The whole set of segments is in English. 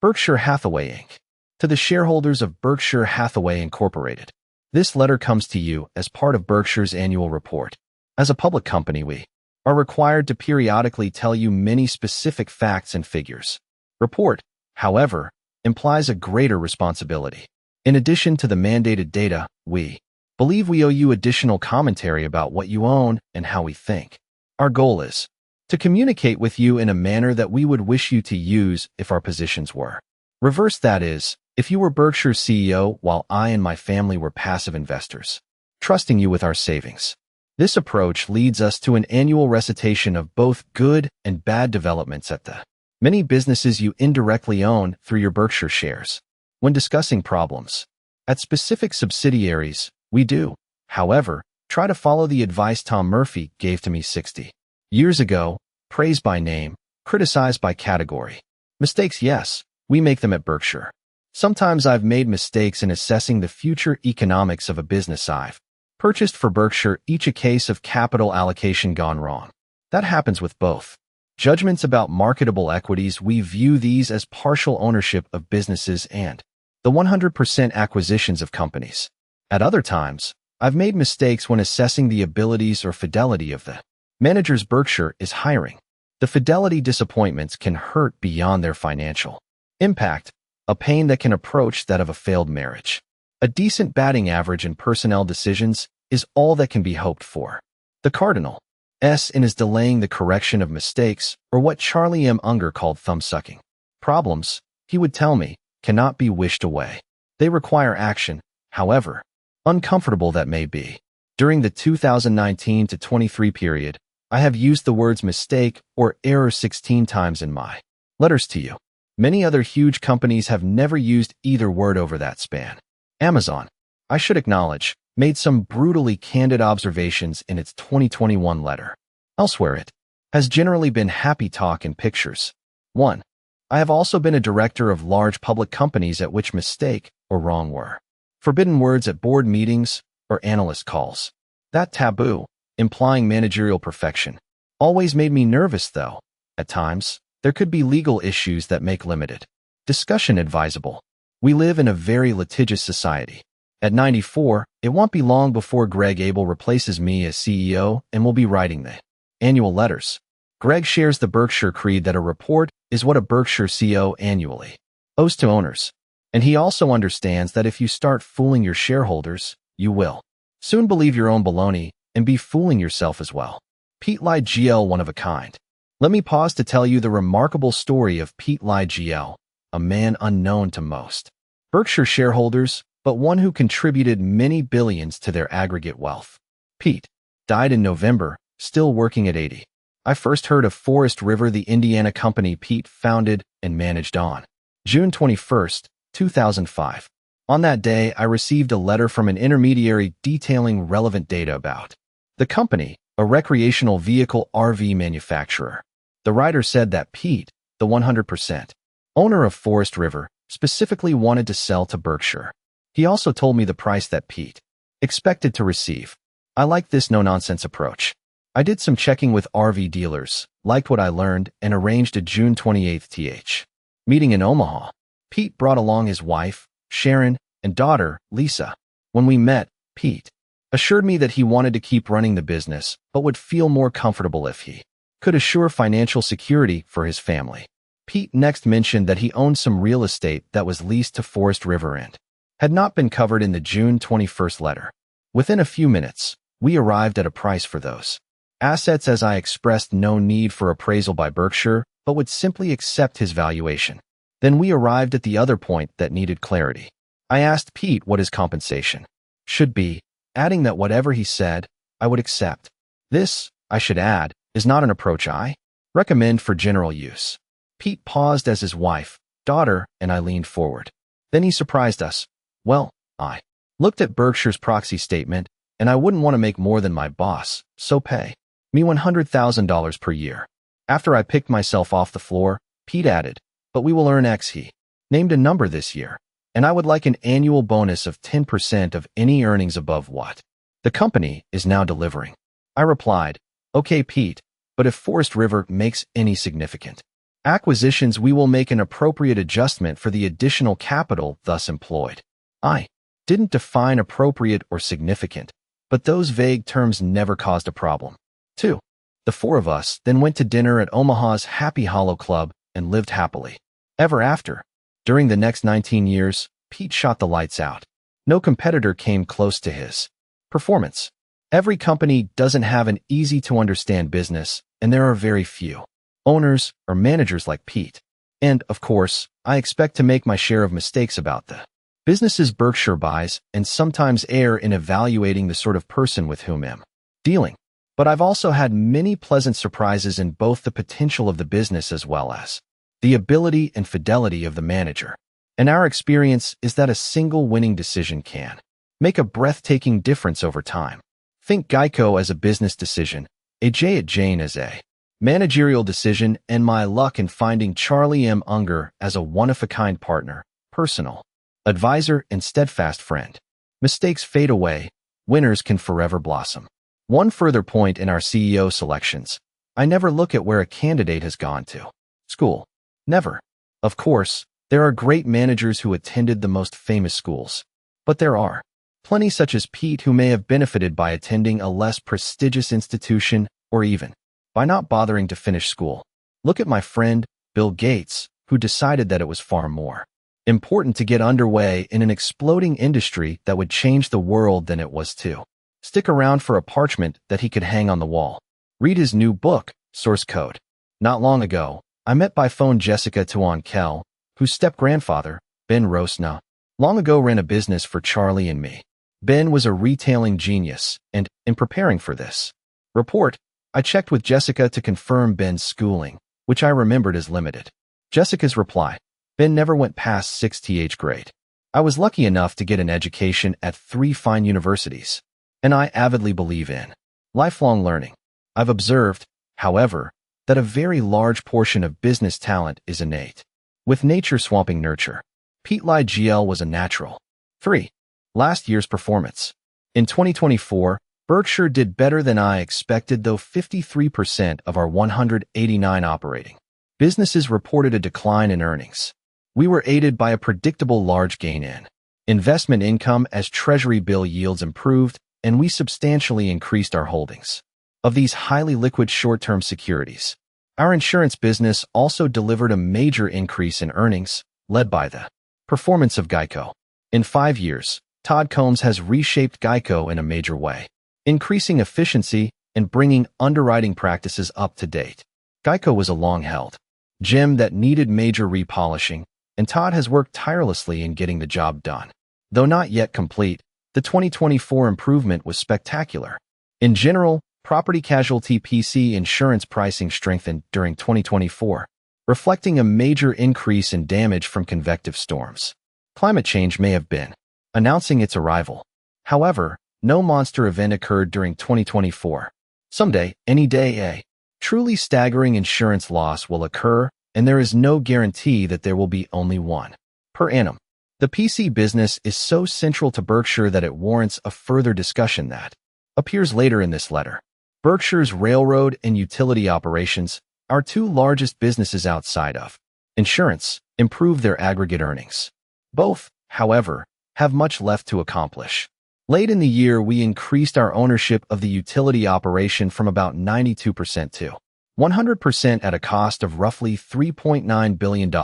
Berkshire Hathaway Inc. To the shareholders of Berkshire Hathaway Incorporated. This letter comes to you as part of Berkshire's annual report. As a public company, we are required to periodically tell you many specific facts and figures. Report, however, implies a greater responsibility. In addition to the mandated data, we believe we owe you additional commentary about what you own and how we think. Our goal is to communicate with you in a manner that we would wish you to use if our positions were reversed, that is, if you were Berkshire's CEO while I and my family were passive investors, trusting you with our savings. This approach leads us to an annual recitation of both good and bad developments at the many businesses you indirectly own through your Berkshire shares. When discussing problems at specific subsidiaries, we do, however, try to follow the advice Tom Murphy gave to me 60 years ago: praise by name, criticize by category. Mistakes, yes, we make them at Berkshire. Sometimes I've made mistakes in assessing the future economics of a business I've purchased for Berkshire, each a case of capital allocation gone wrong. That happens with both judgments about marketable equities. We view these as partial ownership of businesses and the 100% acquisitions of companies. At other times, I've made mistakes when assessing the abilities or fidelity of the managers Berkshire is hiring. The fidelity disappointments can hurt beyond their financial impact, a pain that can approach that of a failed marriage. A decent batting average in personnel decisions is all that can be hoped for. The cardinal sin is delaying the correction of mistakes, or what Charlie M. Unger called thumb-sucking. Problems, he would tell me, cannot be wished away. They require action, however uncomfortable that may be. During the 2019 to 23 period, I have used the words mistake or error 16 times in my letters to you. Many other huge companies have never used either word over that span. Amazon, I should acknowledge, made some brutally candid observations in its 2021 letter. Elsewhere, it has generally been happy talk and pictures. 1. I have also been a director of large public companies at which mistake or wrong were forbidden words at board meetings or analyst calls. That taboo, implying managerial perfection, always made me nervous, though. At times, there could be legal issues that make limited discussion advisable. We live in a very litigious society. At 94, it won't be long before Greg Abel replaces me as CEO and will be writing the annual letters. Greg shares the Berkshire creed that a report is what a Berkshire CEO annually owes to owners. And he also understands that if you start fooling your shareholders, you will soon believe your own baloney and be fooling yourself as well. Pete Lie GL, one of a kind. Let me pause to tell you the remarkable story of Pete Lie GL, a man unknown to most Berkshire shareholders, but one who contributed many billions to their aggregate wealth. Pete died in November, still working at 80. I first heard of Forest River, the Indiana company Pete founded and managed, on June 21, 2005. On that day, I received a letter from an intermediary detailing relevant data about the company, a recreational vehicle RV manufacturer. The writer said that Pete, the 100% owner of Forest River, specifically wanted to sell to Berkshire. He also told me the price that Pete expected to receive. I liked this no-nonsense approach. I did some checking with RV dealers, liked what I learned, and arranged a June 28th meeting in Omaha. Pete brought along his wife, Sharon, and daughter, Lisa. When we met, Pete assured me that he wanted to keep running the business, but would feel more comfortable if he could assure financial security for his family. Pete next mentioned that he owned some real estate that was leased to Forest River and had not been covered in the June 21st letter. Within a few minutes, we arrived at a price for those assets, as I expressed no need for appraisal by Berkshire, but would simply accept his valuation. Then we arrived at the other point that needed clarity. I asked Pete what his compensation should be, adding that whatever he said, I would accept. This, I should add, is not an approach I recommend for general use. Pete paused as his wife, daughter, and I leaned forward. Then he surprised us. Well, I looked at Berkshire's proxy statement, and I wouldn't want to make more than my boss, so pay me $100,000 per year. After I picked myself off the floor, Pete added, but we will earn X. He named a number this year, and I would like an annual bonus of 10% of any earnings above what the company is now delivering. I replied, okay, Pete, but if Forest River makes any significant Acquisitions, we will make an appropriate adjustment for the additional capital thus employed. I didn't define appropriate or significant, but those vague terms never caused a problem. 2. The four of us then went to dinner at Omaha's Happy Hollow Club and lived happily ever after. During the next 19 years, Pete shot the lights out. No competitor came close to his performance. Every company doesn't have an easy-to-understand business, and there are very few owners or managers like Pete. And, of course, I expect to make my share of mistakes about the businesses Berkshire buys and sometimes err in evaluating the sort of person with whom I'm dealing. But I've also had many pleasant surprises in both the potential of the business as well as the ability and fidelity of the manager. And our experience is that a single winning decision can make a breathtaking difference over time. Think Geico as a business decision, AJ at Jane as a managerial decision, and my luck in finding Charlie M. Unger as a one-of-a-kind partner, personal advisor, and steadfast friend. Mistakes fade away, winners can forever blossom. One further point in our CEO selections: I never look at where a candidate has gone to school. Never. Of course, there are great managers who attended the most famous schools, but there are plenty such as Pete who may have benefited by attending a less prestigious institution or even by not bothering to finish school. Look at my friend, Bill Gates, who decided that it was far more important to get underway in an exploding industry that would change the world than it was to stick around for a parchment that he could hang on the wall. Read his new book, Source Code. Not long ago, I met by phone Jessica Tuan Kell, whose step-grandfather, Ben Rosna, long ago ran a business for Charlie and me. Ben was a retailing genius, and, in preparing for this report, I checked with Jessica to confirm Ben's schooling, which I remembered as limited. Jessica's reply: Ben never went past 6th grade. I was lucky enough to get an education at 3 fine universities, and I avidly believe in lifelong learning. I've observed, however, that a very large portion of business talent is innate, with nature swamping nurture. Pete Lai GL was a natural. 3. Last year's performance. In 2024, Berkshire did better than I expected, though 53% of our 189 operating businesses reported a decline in earnings. We were aided by a predictable large gain in investment income as Treasury bill yields improved, and we substantially increased our holdings of these highly liquid short-term securities. Our insurance business also delivered a major increase in earnings, led by the performance of Geico. In 5 years, Todd Combs has reshaped Geico in a major way, increasing efficiency and bringing underwriting practices up to date. Geico was a long-held gem that needed major repolishing, and Todd has worked tirelessly in getting the job done. Though not yet complete, the 2024 improvement was spectacular. In general, property casualty PC insurance pricing strengthened during 2024, reflecting a major increase in damage from convective storms. Climate change may have been announcing its arrival. However, no monster event occurred during 2024. Someday, any day, a truly staggering insurance loss will occur, and there is no guarantee that there will be only one per annum. The PC business is so central to Berkshire that it warrants a further discussion that appears later in this letter. Berkshire's railroad and utility operations, our 2 largest businesses outside of insurance, improve their aggregate earnings. Both, however, have much left to accomplish. Late in the year, we increased our ownership of the utility operation from about 92% to 100% at a cost of roughly $3.9 billion,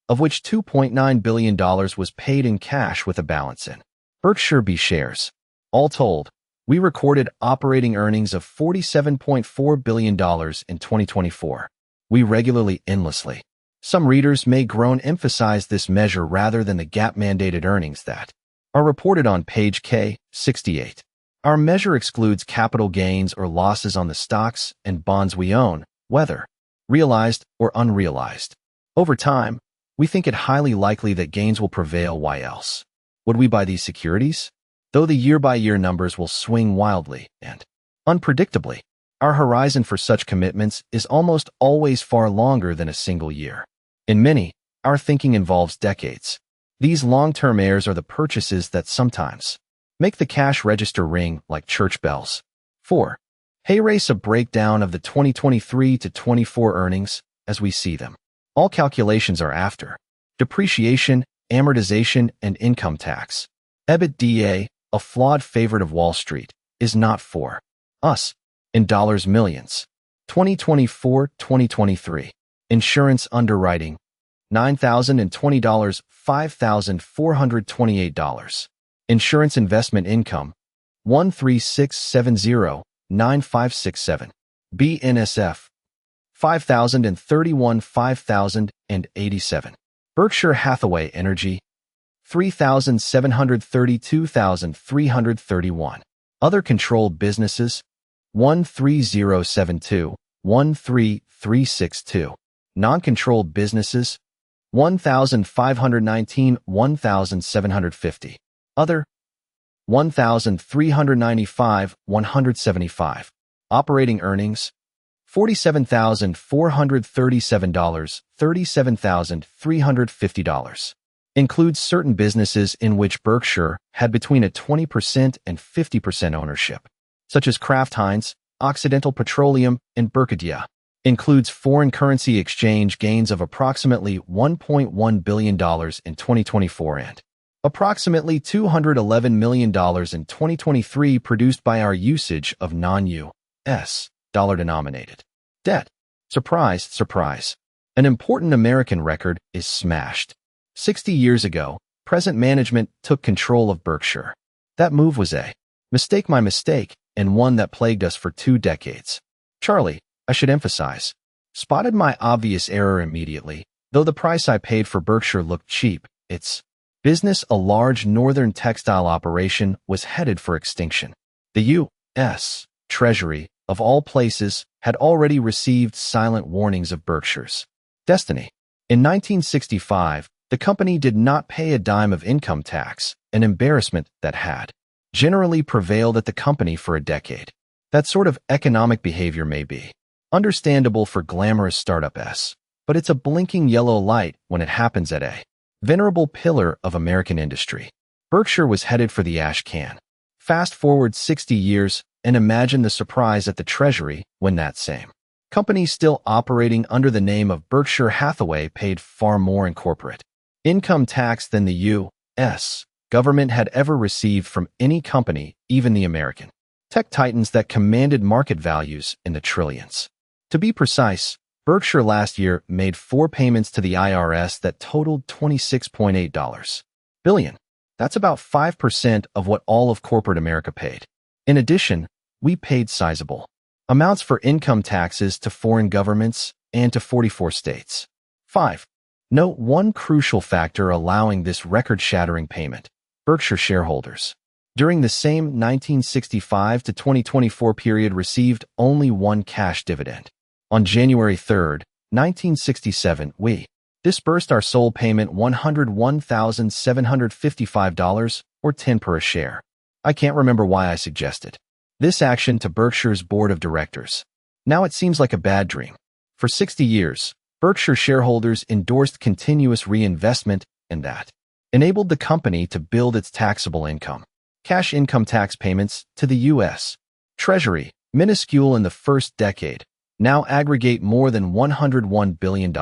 of which $2.9 billion was paid in cash with a balance in Berkshire B shares. All told, we recorded operating earnings of $47.4 billion in 2024. We regularly, endlessly. Some readers may groan emphasize this measure rather than the GAAP-mandated earnings that are reported on page K68. Our measure excludes capital gains or losses on the stocks and bonds we own, whether realized or unrealized. Over time, we think it highly likely that gains will prevail. Why else would we buy these securities? Though the year-by-year numbers will swing wildly and unpredictably, our horizon for such commitments is almost always far longer than a single year. In many, our thinking involves decades. These long-term heirs are the purchases that sometimes make the cash register ring like church bells. 4. Hey, race a breakdown of the 2023 to 24 earnings as we see them. All calculations are after depreciation, amortization, and income tax. EBITDA, a flawed favorite of Wall Street, is not for us. In dollars millions. 2024-2023. Insurance underwriting. $9,020, $5,428. Insurance investment income. 13670-9567. BNSF. 5,031, 5,087. Berkshire Hathaway Energy. 3,732,331. Other controlled businesses. 13072, 13362. Non-controlled businesses. 1,519, 1,750. Other. 1,395, 175. Operating earnings. $47,437, $37,350. Includes certain businesses in which Berkshire had between a 20% and 50% ownership, such as Kraft Heinz, Occidental Petroleum, and Berkshire. Includes foreign currency exchange gains of approximately $1.1 billion in 2024 and approximately $211 million in 2023 produced by our usage of non-U.S. dollar-denominated debt. Surprise, surprise. An important American record is smashed. 60 years ago, present management took control of Berkshire. That move was a mistake, my mistake, and one that plagued us for 2 decades. Charlie, I should emphasize, spotted my obvious error immediately, though the price I paid for Berkshire looked cheap. Its business, a large northern textile operation, was headed for extinction. The U.S. Treasury, of all places, had already received silent warnings of Berkshire's destiny. In 1965, the company did not pay a dime of income tax, an embarrassment that had generally prevailed at the company for a decade. That sort of economic behavior may be understandable for glamorous startups, but it's a blinking yellow light when it happens at a venerable pillar of American industry. Berkshire was headed for the ash can. Fast forward 60 years, and imagine the surprise at the Treasury when that same company still operating under the name of Berkshire Hathaway paid far more in corporate income tax than the U.S. government had ever received from any company, even the American tech titans that commanded market values in the trillions. To be precise, Berkshire last year made 4 payments to the IRS that totaled $26.8 billion. That's about 5% of what all of corporate America paid. In addition, we paid sizable amounts for income taxes to foreign governments and to 44 states. 5. Note one crucial factor allowing this record-shattering payment: Berkshire shareholders, during the same 1965 to 2024 period, received only one cash dividend. On January 3, 1967, we disbursed our sole payment, $101,755, or 10 per a share. I can't remember why I suggested this action to Berkshire's board of directors. Now it seems like a bad dream. For 60 years, Berkshire shareholders endorsed continuous reinvestment, and that enabled the company to build its taxable income. Cash income tax payments to the U.S. Treasury, minuscule in the first decade, now aggregate more than $101 billion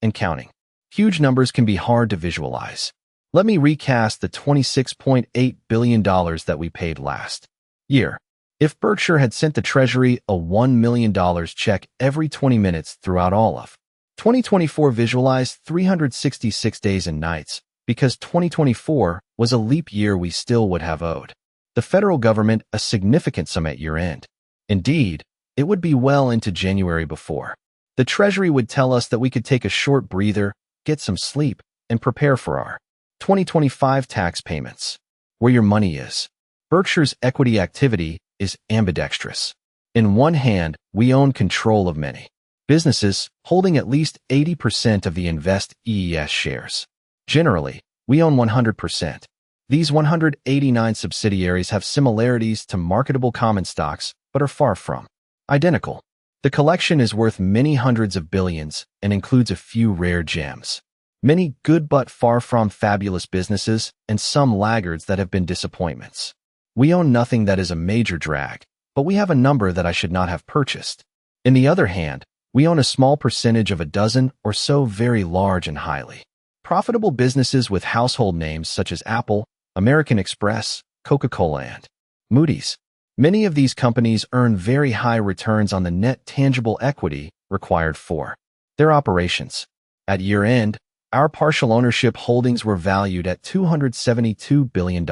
and counting. Huge numbers can be hard to visualize. Let me recast the $26.8 billion that we paid last year. If Berkshire had sent the Treasury a $1 million check every 20 minutes throughout all of 2024, visualize 366 days and nights, because 2024 was a leap year, we still would have owed the federal government a significant sum at year-end. Indeed, it would be well into January before the Treasury would tell us that we could take a short breather, get some sleep, and prepare for our 2025 tax payments. Where your money is. Berkshire's equity activity is ambidextrous. In one hand, we own control of many businesses, holding at least 80% of the Invest EES shares. Generally, we own 100%. These 189 subsidiaries have similarities to marketable common stocks, but are far from identical. The collection is worth many hundreds of billions and includes a few rare gems, many good but far from fabulous businesses, and some laggards that have been disappointments. We own nothing that is a major drag, but we have a number that I should not have purchased. On the other hand, We own a small percentage of a dozen or so very large and highly profitable businesses with household names such as Apple, American Express, Coca-Cola, and Moody's. Many of these companies earn very high returns on the net tangible equity required for their operations. At year-end, our partial ownership holdings were valued at $272 billion.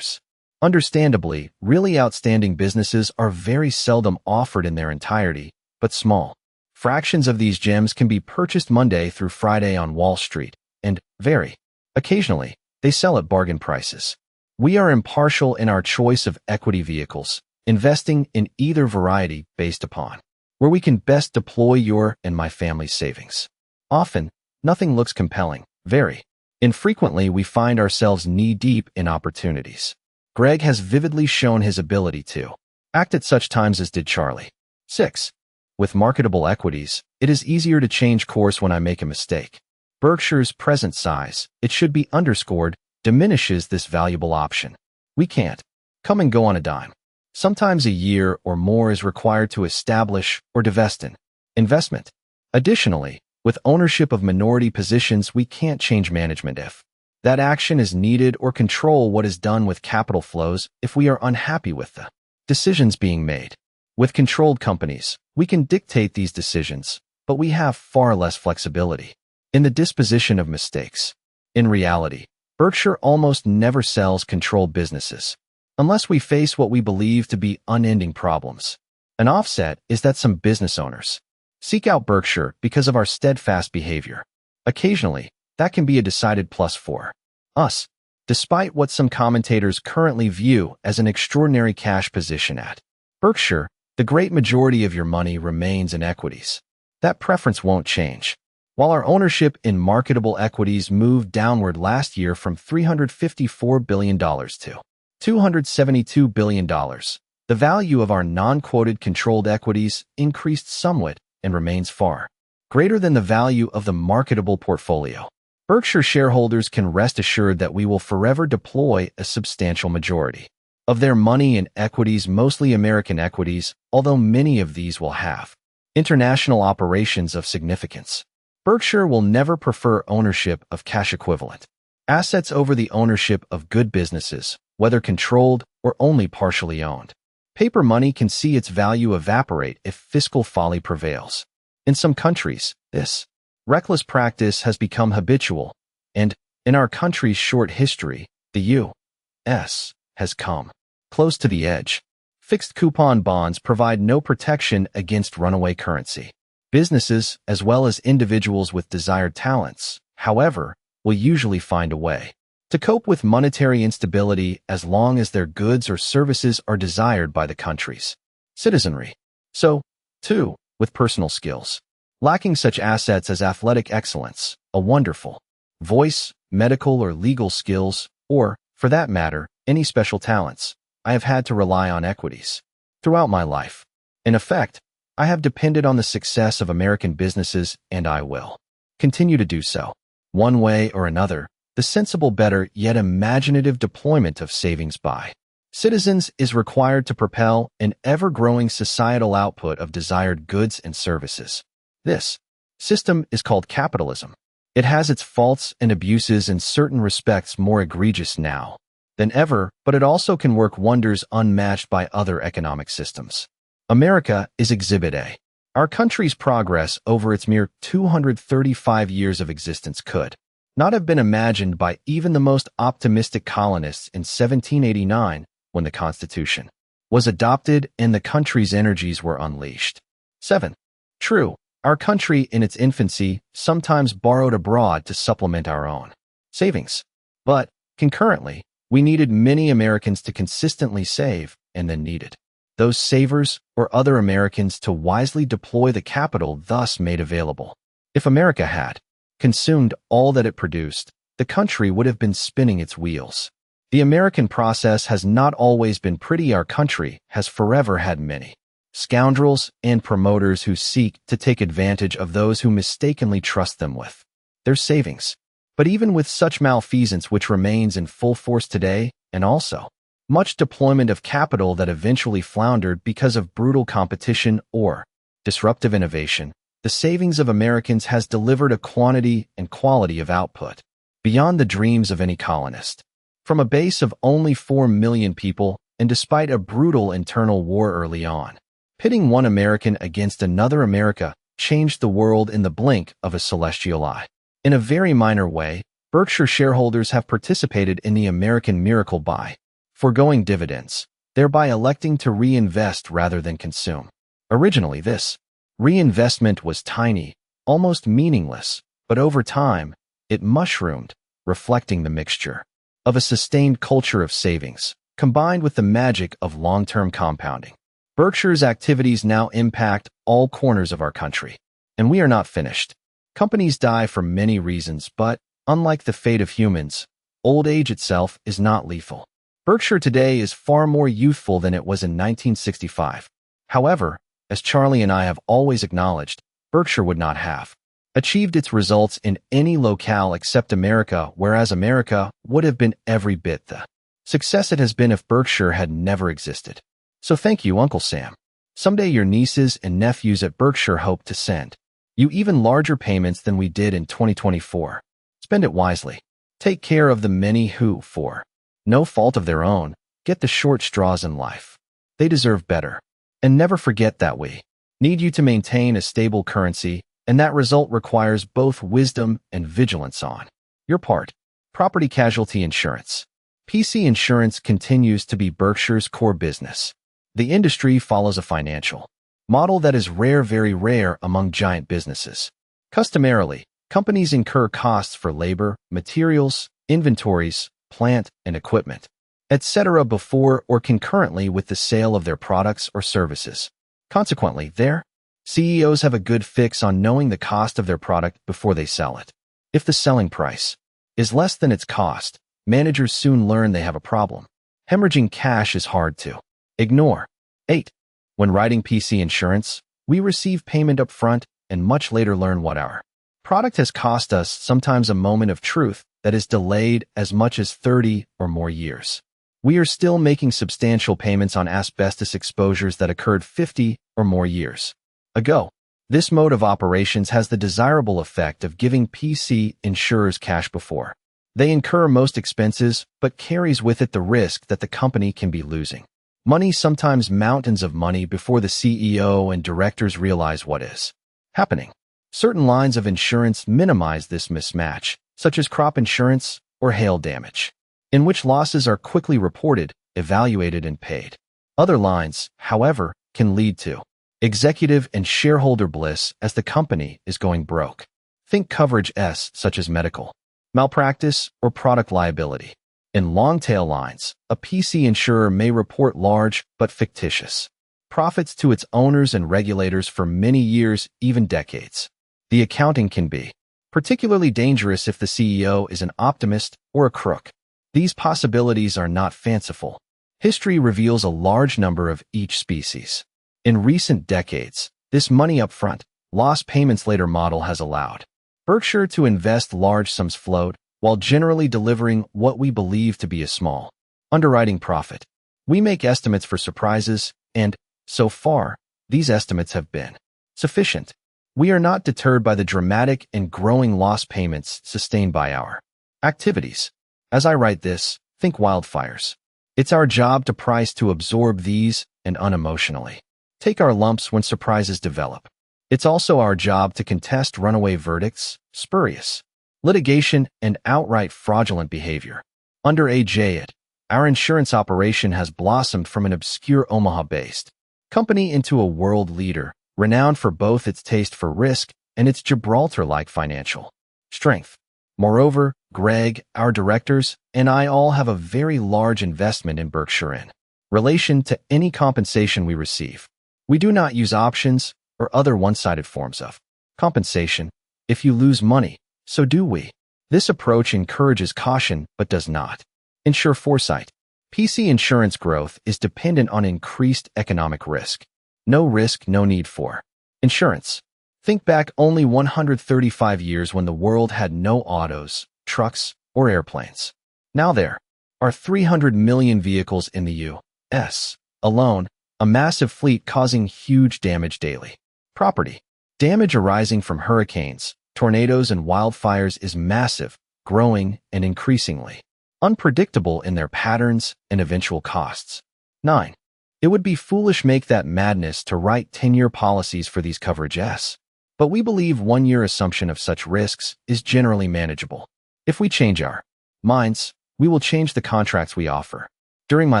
Understandably, really outstanding businesses are very seldom offered in their entirety, but small fractions of these gems can be purchased Monday through Friday on Wall Street, and, very occasionally, they sell at bargain prices. We are impartial in our choice of equity vehicles, investing in either variety based upon where we can best deploy your and my family's savings. Often, nothing looks compelling. Very infrequently, we find ourselves knee-deep in opportunities. Greg has vividly shown his ability to act at such times as did Charlie. 6. With marketable equities, it is easier to change course when I make a mistake. Berkshire's present size, it should be underscored, diminishes this valuable option. We can't come and go on a dime. Sometimes a year or more is required to establish or divest an investment. Additionally, with ownership of minority positions, we can't change management if that action is needed or control what is done with capital flows if we are unhappy with the decisions being made. With controlled companies, we can dictate these decisions, but we have far less flexibility in the disposition of mistakes. In reality, Berkshire almost never sells controlled businesses, unless we face what we believe to be unending problems. An offset is that some business owners seek out Berkshire because of our steadfast behavior. Occasionally, that can be a decided plus for us, despite what some commentators currently view as an extraordinary cash position at Berkshire. The great majority of your money remains in equities. That preference won't change. While our ownership in marketable equities moved downward last year from $354 billion to $272 billion, the value of our non-quoted controlled equities increased somewhat and remains far greater than the value of the marketable portfolio. Berkshire shareholders can rest assured that we will forever deploy a substantial majority of their money in equities, mostly American equities, although many of these will have international operations of significance. Berkshire will never prefer ownership of cash equivalent assets over the ownership of good businesses, whether controlled or only partially owned. Paper money can see its value evaporate if fiscal folly prevails. In some countries, this reckless practice has become habitual, and, in our country's short history, the U.S. has come close to the edge. Fixed coupon bonds provide no protection against runaway currency. Businesses, as well as individuals with desired talents, however, will usually find a way to cope with monetary instability as long as their goods or services are desired by the country's citizenry. So, too, with personal skills. Lacking such assets as athletic excellence, a wonderful voice, medical or legal skills, or, for that matter, any special talents, I have had to rely on equities throughout my life. In effect, I have depended on the success of American businesses, and I will continue to do so. One way or another, the sensible, better, yet imaginative deployment of savings by citizens is required to propel an ever-growing societal output of desired goods and services. This system is called capitalism. It has its faults and abuses, in certain respects more egregious now than ever, but it also can work wonders unmatched by other economic systems. America is Exhibit A. Our country's progress over its mere 235 years of existence could not have been imagined by even the most optimistic colonists in 1789, when the Constitution was adopted and the country's energies were unleashed. 7. True, our country in its infancy sometimes borrowed abroad to supplement our own savings. But, concurrently, we needed many Americans to consistently save, and then needed those savers or other Americans to wisely deploy the capital thus made available. If America had consumed all that it produced, the country would have been spinning its wheels. The American process has not always been pretty. Our country has forever had many scoundrels and promoters who seek to take advantage of those who mistakenly trust them with their savings. But even with such malfeasance, which remains in full force today, and also much deployment of capital that eventually floundered because of brutal competition or disruptive innovation, the savings of Americans has delivered a quantity and quality of output beyond the dreams of any colonist. From a base of only 4 million people, and despite a brutal internal war early on, pitting one American against another America changed the world in the blink of a celestial eye. In a very minor way, Berkshire shareholders have participated in the American miracle by foregoing dividends, thereby electing to reinvest rather than consume. Originally, this reinvestment was tiny, almost meaningless, but over time, it mushroomed, reflecting the mixture of a sustained culture of savings, combined with the magic of long-term compounding. Berkshire's activities now impact all corners of our country, and we are not finished. Companies die for many reasons, but, unlike the fate of humans, old age itself is not lethal. Berkshire today is far more youthful than it was in 1965. However, as Charlie and I have always acknowledged, Berkshire would not have achieved its results in any locale except America, whereas America would have been every bit the success it has been if Berkshire had never existed. So thank you, Uncle Sam. Someday your nieces and nephews at Berkshire hope to send you even larger payments than we did in 2024. Spend it wisely. Take care of the many who, for no fault of their own, get the short straws in life. They deserve better. And never forget that we need you to maintain a stable currency, and that result requires both wisdom and vigilance on your part. Property casualty insurance. PC insurance continues to be Berkshire's core business. The industry follows a financial model that is rare, very rare among giant businesses. Customarily, companies incur costs for labor, materials, inventories, plant and equipment, etc. before or concurrently with the sale of their products or services. Consequently, their CEOs have a good fix on knowing the cost of their product before they sell it. If the selling price is less than its cost, managers soon learn they have a problem. Hemorrhaging cash is hard to ignore. 8. When writing PC insurance, we receive payment up front and much later learn what our product has cost us, sometimes a moment of truth that is delayed as much as 30 or more years. We are still making substantial payments on asbestos exposures that occurred 50 or more years ago. This mode of operations has the desirable effect of giving PC insurers cash before they incur most expenses, but carries with it the risk that the company can be losing money, sometimes mountains of money, before the CEO and directors realize what is happening. Certain lines of insurance minimize this mismatch, such as crop insurance or hail damage, in which losses are quickly reported, evaluated, and paid. Other lines, however, can lead to executive and shareholder bliss as the company is going broke. Think coverage S, such as medical malpractice or product liability. In long-tail lines, a PC insurer may report large but fictitious profits to its owners and regulators for many years, even decades. The accounting can be particularly dangerous if the CEO is an optimist or a crook. These possibilities are not fanciful. History reveals a large number of each species. In recent decades, this money up front, loss payments later model has allowed Berkshire to invest large sums float, while generally delivering what we believe to be a small underwriting profit. We make estimates for surprises, and, so far, these estimates have been sufficient. We are not deterred by the dramatic and growing loss payments sustained by our activities. As I write this, think wildfires. It's our job to price to absorb these and unemotionally take our lumps when surprises develop. It's also our job to contest runaway verdicts, spurious litigation, and outright fraudulent behavior. Under AJIT, our insurance operation has blossomed from an obscure Omaha-based company into a world leader, renowned for both its taste for risk and its Gibraltar-like financial strength. Moreover, Greg, our directors, and I all have a very large investment in Berkshire in relation to any compensation we receive. We do not use options or other one-sided forms of compensation. If you lose money, so do we. This approach encourages caution but does not ensure foresight. PC insurance growth is dependent on increased economic risk. No risk, no need for insurance. Think back only 135 years when the world had no autos, trucks, or airplanes. Now there are 300 million vehicles in the U.S. alone, a massive fleet causing huge damage daily. Property Damage arising from hurricanes, tornadoes, and wildfires is massive, growing, and increasingly unpredictable in their patterns and eventual costs. 9. It would be foolish make that madness to write 10-year policies for these coverages. But we believe 1-year assumption of such risks is generally manageable. If we change our minds, we will change the contracts we offer. During my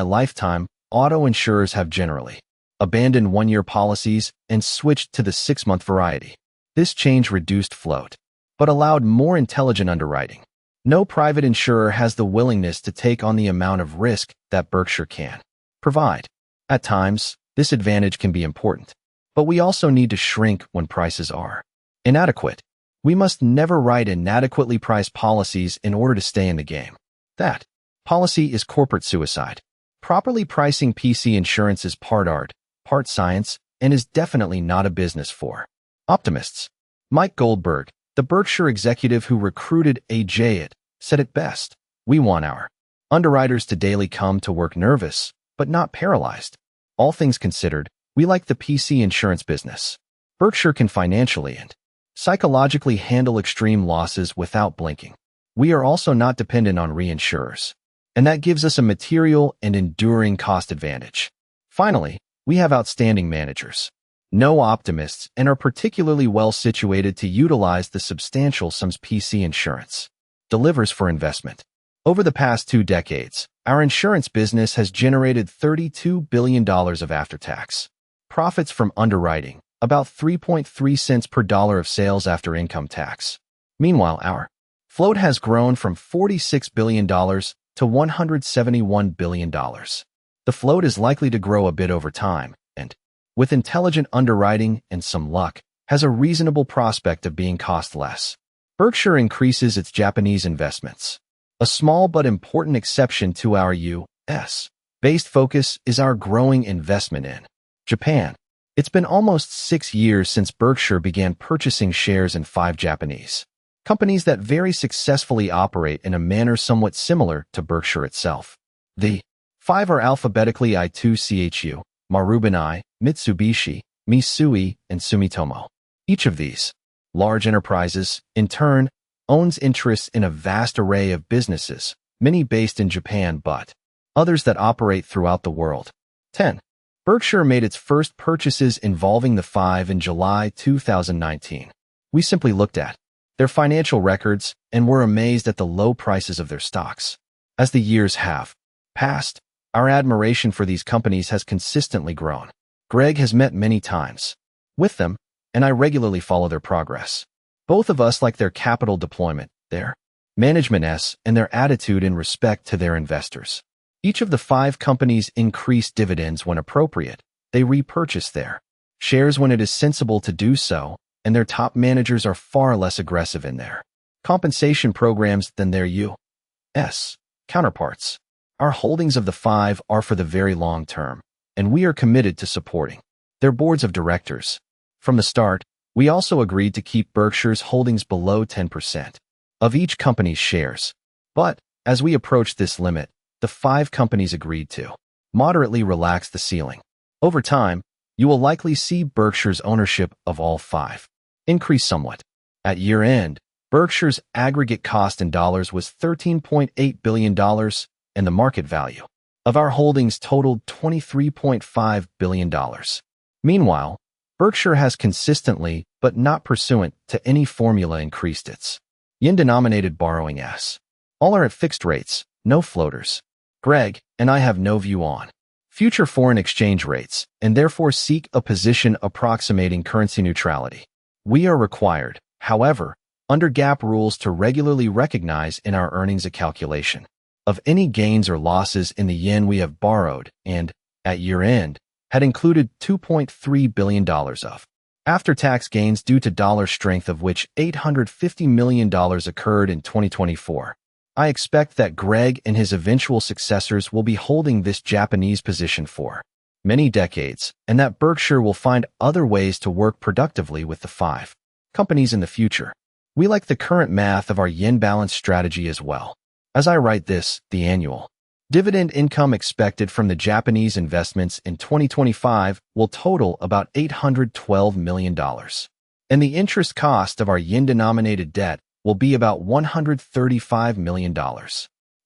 lifetime, auto insurers have generally abandoned 1-year policies and switched to the 6-month variety. This change reduced float, but allowed more intelligent underwriting. No private insurer has the willingness to take on the amount of risk that Berkshire can provide. At times, this advantage can be important, but we also need to shrink when prices are inadequate. We must never write inadequately priced policies in order to stay in the game. That policy is corporate suicide. Properly pricing PC insurance is part art, part science, and is definitely not a business for optimists. Mike Goldberg, the Berkshire executive who recruited AJ, said it best. We want our underwriters to daily come to work nervous, but not paralyzed. All things considered, we like the PC insurance business. Berkshire can financially and psychologically handle extreme losses without blinking. We are also not dependent on reinsurers, and that gives us a material and enduring cost advantage. Finally, we have outstanding managers. No optimists and are particularly well situated to utilize the substantial sums PC insurance delivers for investment. Over the past 2 decades, our insurance business has generated $32 billion of after-tax profits from underwriting, about 3.3 cents per dollar of sales after income tax. Meanwhile, our float has grown from $46 billion to $171 billion. The float is likely to grow a bit over time, and, with intelligent underwriting and some luck, has a reasonable prospect of being cost less. Berkshire increases its Japanese investments. A small but important exception to our U.S.-based focus is our growing investment in Japan. It's been almost 6 years since Berkshire began purchasing shares in 5 Japanese companies that very successfully operate in a manner somewhat similar to Berkshire itself. The 5 are alphabetically I2CHU, Marubeni, Mitsubishi, Mitsui, and Sumitomo. Each of these large enterprises, in turn, owns interests in a vast array of businesses, many based in Japan but others that operate throughout the world. 10. Berkshire made its first purchases involving the 5 in July 2019. We simply looked at their financial records and were amazed at the low prices of their stocks. As the years have passed, our admiration for these companies has consistently grown. Greg has met many times with them, and I regularly follow their progress. Both of us like their capital deployment, their management and their attitude in respect to their investors. Each of the 5 companies increase dividends when appropriate. They repurchase their shares when it is sensible to do so, and their top managers are far less aggressive in their compensation programs than their U.S. counterparts. Our holdings of the 5 are for the very long term, and we are committed to supporting their boards of directors. From the start, we also agreed to keep Berkshire's holdings below 10% of each company's shares. But, as we approached this limit, the 5 companies agreed to moderately relax the ceiling. Over time, you will likely see Berkshire's ownership of all 5 increase somewhat. At year-end, Berkshire's aggregate cost in dollars was $13.8 billion, and the market value of our holdings totaled $23.5 billion. Meanwhile, Berkshire has consistently, but not pursuant to any formula, increased its yen-denominated borrowing as. All are at fixed rates, no floaters. Greg and I have no view on future foreign exchange rates, and therefore seek a position approximating currency neutrality. We are required, however, under GAAP rules to regularly recognize in our earnings a calculation of any gains or losses in the yen we have borrowed and, at year-end, had included $2.3 billion of after-tax gains due to dollar strength, of which $850 million occurred in 2024. I expect that Greg and his eventual successors will be holding this Japanese position for many decades, and that Berkshire will find other ways to work productively with the 5 companies in the future. We like the current math of our yen balance strategy as well. As I write this, the annual dividend income expected from the Japanese investments in 2025 will total about $812 million. and the interest cost of our yen-denominated debt will be about $135 million.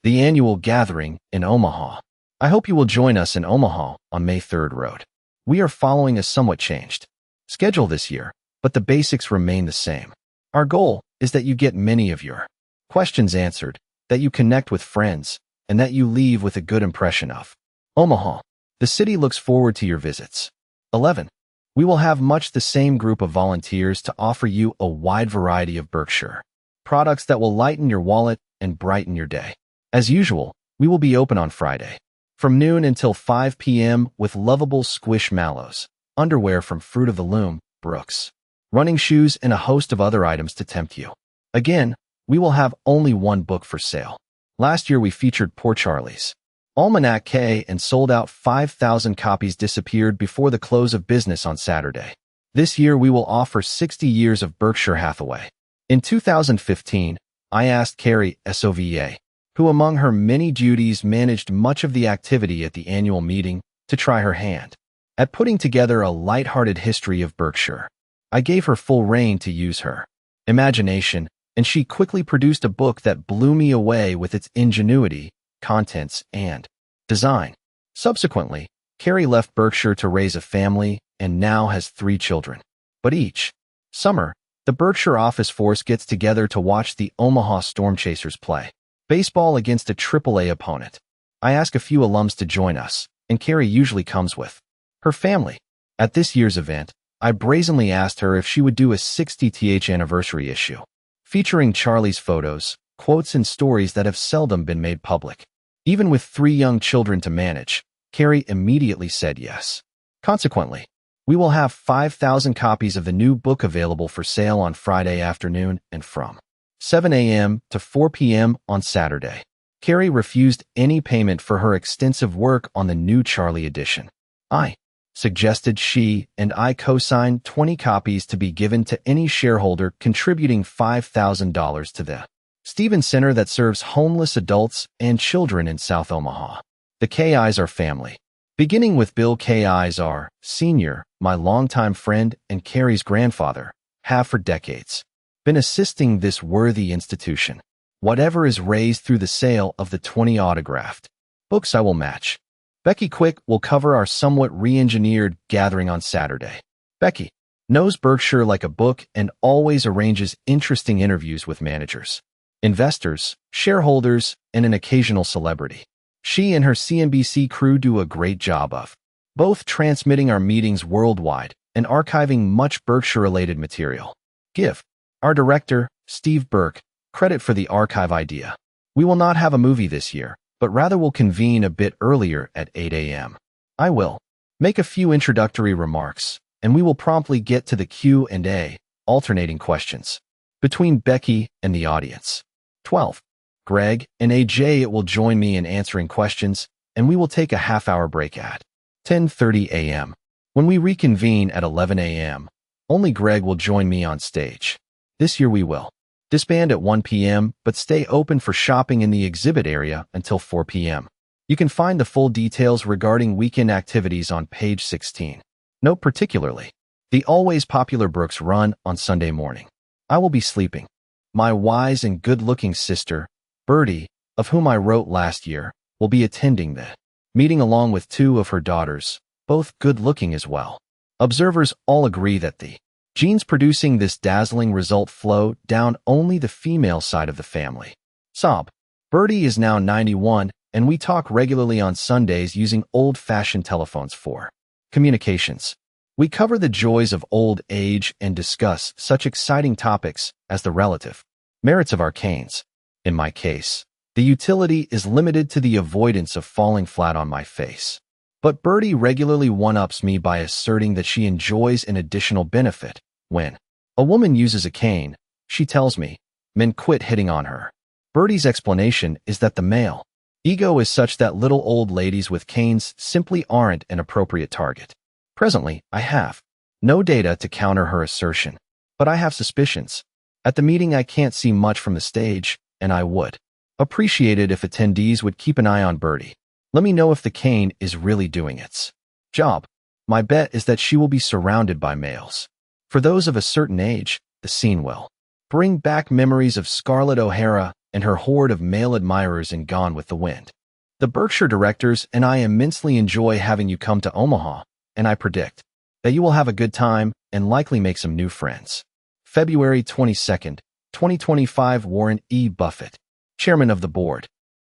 The annual gathering in Omaha. I hope you will join us in Omaha on May 3rd road. We are following a somewhat changed schedule this year, but the basics remain the same. Our goal is that you get many of your questions answered, that you connect with friends, and that you leave with a good impression of Omaha. The city looks forward to your visits. 11. We will have much the same group of volunteers to offer you a wide variety of Berkshire products that will lighten your wallet and brighten your day. As usual, we will be open on Friday from noon until 5 p.m. with lovable squishmallows, underwear from Fruit of the Loom, Brooks, running shoes, and a host of other items to tempt you. Again, we will have only one book for sale. Last year we featured Poor Charlie's Almanac K and sold out. 5,000 copies disappeared before the close of business on Saturday. This year we will offer 60 years of Berkshire Hathaway. In 2015, I asked Carrie Sova, who among her many duties managed much of the activity at the annual meeting, to try her hand at putting together a light-hearted history of Berkshire. I gave her full rein to use her imagination, and she quickly produced a book that blew me away with its ingenuity, contents, and design. Subsequently, Carrie left Berkshire to raise a family and now has 3 children. But each summer, the Berkshire office force gets together to watch the Omaha Storm Chasers play baseball against a AAA opponent. I ask a few alums to join us, and Carrie usually comes with her family. At this year's event, I brazenly asked her if she would do a 60th anniversary issue, featuring Charlie's photos, quotes, and stories that have seldom been made public. Even with 3 young children to manage, Carrie immediately said yes. Consequently, we will have 5,000 copies of the new book available for sale on Friday afternoon and from 7 a.m. to 4 p.m. on Saturday. Carrie refused any payment for her extensive work on the new Charlie edition. I suggested she and I co-sign 20 copies to be given to any shareholder contributing $5,000 to the Stevens Center that serves homeless adults and children in South Omaha. The KIs are family, beginning with Bill KIs are Sr., my longtime friend and Carrie's grandfather, have for decades been assisting this worthy institution. Whatever is raised through the sale of the 20 autographed books I will match. Becky Quick will cover our somewhat re-engineered gathering on Saturday. Becky knows Berkshire like a book and always arranges interesting interviews with managers, investors, shareholders, and an occasional celebrity. She and her CNBC crew do a great job of both transmitting our meetings worldwide and archiving much Berkshire-related material. Give our director, Steve Burke, credit for the archive idea. We will not have a movie this year, but rather will convene a bit earlier at 8 a.m. I will make a few introductory remarks, and we will promptly get to the Q&A, alternating questions between Becky and the audience. 12. Greg and AJ will join me in answering questions, and we will take a half-hour break at 10:30 a.m. When we reconvene at 11 a.m., only Greg will join me on stage. This year we will disband at 1 p.m., but stay open for shopping in the exhibit area until 4 p.m. You can find the full details regarding weekend activities on page 16. Note particularly, the always popular Brooks Run on Sunday morning. I will be sleeping. My wise and good-looking sister, Bertie, of whom I wrote last year, will be attending the meeting along with 2 of her daughters, both good-looking as well. Observers all agree that the genes producing this dazzling result flow down only the female side of the family. Sob. Bertie is now 91, and we talk regularly on Sundays using old-fashioned telephones for communications. We cover the joys of old age and discuss such exciting topics as the relative merits of our canes. In my case, the utility is limited to the avoidance of falling flat on my face. But Bertie regularly one-ups me by asserting that she enjoys an additional benefit. When a woman uses a cane, she tells me, men quit hitting on her. Bertie's explanation is that the male ego is such that little old ladies with canes simply aren't an appropriate target. Presently, I have no data to counter her assertion, but I have suspicions. At the meeting I can't see much from the stage, and I would appreciate it if attendees would keep an eye on Bertie. Let me know if the cane is really doing its job. My bet is that she will be surrounded by males. For those of a certain age, the scene will bring back memories of Scarlett O'Hara and her horde of male admirers in Gone with the Wind. The Berkshire directors and I immensely enjoy having you come to Omaha, and I predict that you will have a good time and likely make some new friends. February 22nd, 2025. Warren E. Buffett, Chairman of the Board,